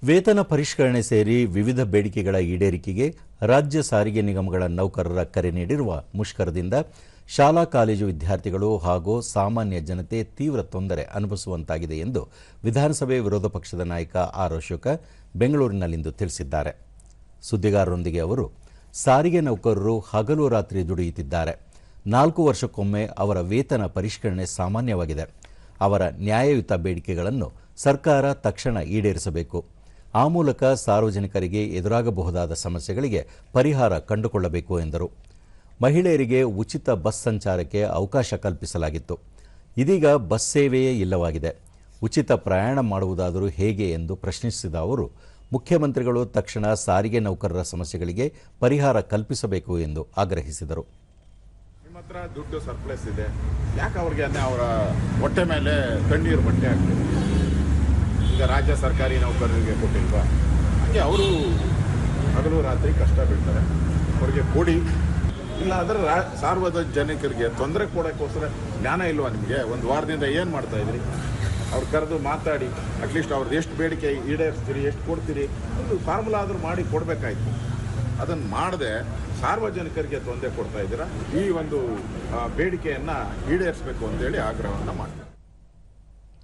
ವೇತನ ಪರಿಷ್ಕರಣೆ ಸೇರಿ ವಿವಿಧ ಬೇಡಿಕೆಗಳ ಈಡೇರಿಕೆಗೆ ರಾಜ್ಯ ಸಾರಿಗೆ ನಿಗಮಗಳ ನೌಕರರ ಕರೆ ನೀಡಿರುವ ಮುಷ್ಕರದಿಂದ ಶಾಲಾ ಕಾಲೇಜು ವಿದ್ಯಾರ್ಥಿಗಳು ಹಾಗೂ ಸಾಮಾನ್ಯ ಜನತೆ ತೀವ್ರ ತೊಂದರೆ ಅನುಭವಿಸುವಂತಾಗಿದೆ ಎಂದು ವಿಧಾನಸಭೆ ವಿರೋಧ ಪಕ್ಷದ ನಾಯಕ ಆರ್ ಅಶೋಕ ಬೆಂಗಳೂರಿನಲ್ಲಿಂದು ತಿಳಿಸಿದ್ದಾರೆ. ಸುದ್ದಿಗಾರರೊಂದಿಗೆ ಅವರು, ಸಾರಿಗೆ ನೌಕರರು ಹಗಲು ರಾತ್ರಿ ದುಡಿಯುತ್ತಿದ್ದಾರೆ. 4 ವರ್ಷಕ್ಕೊಮ್ಮೆ ಅವರ ವೇತನ ಪರಿಷ್ಕರಣೆ ಸಾಮಾನ್ಯವಾಗಿದೆ. ಅವರ ನ್ಯಾಯಯುತ ಬೇಡಿಕೆಗಳನ್ನು ಸರ್ಕಾರ ತಕ್ಷಣ ಈಡೇರಿಸಬೇಕು. ಆ ಮೂಲಕ ಸಾರ್ವಜನಿಕರಿಗೆ ಎದುರಾಗಬಹುದಾದ ಸಮಸ್ಯೆಗಳಿಗೆ ಪರಿಹಾರ ಕಂಡುಕೊಳ್ಳಬೇಕು ಎಂದರು. ಮಹಿಳೆಯರಿಗೆ ಉಚಿತ ಬಸ್ ಸಂಚಾರಕ್ಕೆ ಅವಕಾಶ ಕಲ್ಪಿಸಲಾಗಿತ್ತು. ಇದೀಗ ಬಸ್ ಸೇವೆಯೇ ಇಲ್ಲವಾಗಿದೆ. ಉಚಿತ ಪ್ರಯಾಣ ಮಾಡುವುದಾದರೂ ಹೇಗೆ ಎಂದು ಪ್ರಶ್ನಿಸಿದ ಅವರು, ಮುಖ್ಯಮಂತ್ರಿಗಳು ತಕ್ಷಣ ಸಾರಿಗೆ ನೌಕರರ ಸಮಸ್ಯೆಗಳಿಗೆ ಪರಿಹಾರ ಕಲ್ಪಿಸಬೇಕು ಎಂದು ಆಗ್ರಹಿಸಿದರು. ನಿಮ್ಮ ಹತ್ರ ದುಡ್ಡು ಸರ್ಪ್ಲಸ್ ಇದೆ, ಯಾಕೆ ಅವ್ರಿಗೆ ಅವರ ಹೊಟ್ಟೆ ಮೇಲೆ ತಣ್ಣೀರು ಬಟ್ಟೆ ಹಾಕ್ತೀವಿ? ಈಗ ರಾಜ್ಯ ಸರ್ಕಾರಿ ನೌಕರರಿಗೆ ಕೊಟ್ಟಿಲ್ವಾ? ಹಾಗೆ ಅವರು ಹಗಲು ರಾತ್ರಿ ಕಷ್ಟ ಬೀಳ್ತಾರೆ. ಅವ್ರಿಗೆ ಕೊಡಿ. ಇಲ್ಲ ಅಂದರೆ ಸಾರ್ವಜನಿಕರಿಗೆ ತೊಂದರೆ ಕೊಡೋಕ್ಕೋಸ್ಕರ ಜ್ಞಾನ ಇಲ್ವಾ ನಿಮಗೆ? ಒಂದು ವಾರದಿಂದ ಏನು ಮಾಡ್ತಾ ಇದ್ರಿ? ಅವ್ರು ಕರೆದು ಮಾತಾಡಿ, ಅಟ್ಲೀಸ್ಟ್ ಅವ್ರದ್ದು ಎಷ್ಟು ಬೇಡಿಕೆ ಈಡೇರಿಸ್ತೀರಿ, ಎಷ್ಟು ಕೊಡ್ತೀರಿ, ಒಂದು ಫಾರ್ಮುಲಾ ಆದರೂ ಮಾಡಿ ಕೊಡಬೇಕಾಯ್ತು. ಅದನ್ನು ಮಾಡದೆ ಸಾರ್ವಜನಿಕರಿಗೆ ತೊಂದರೆ ಕೊಡ್ತಾ ಇದ್ದೀರಾ. ಈ ಒಂದು ಬೇಡಿಕೆಯನ್ನು ಈಡೇರಿಸಬೇಕು ಅಂತೇಳಿ ಆಗ್ರಹವನ್ನು ಮಾಡ್ತೀವಿ.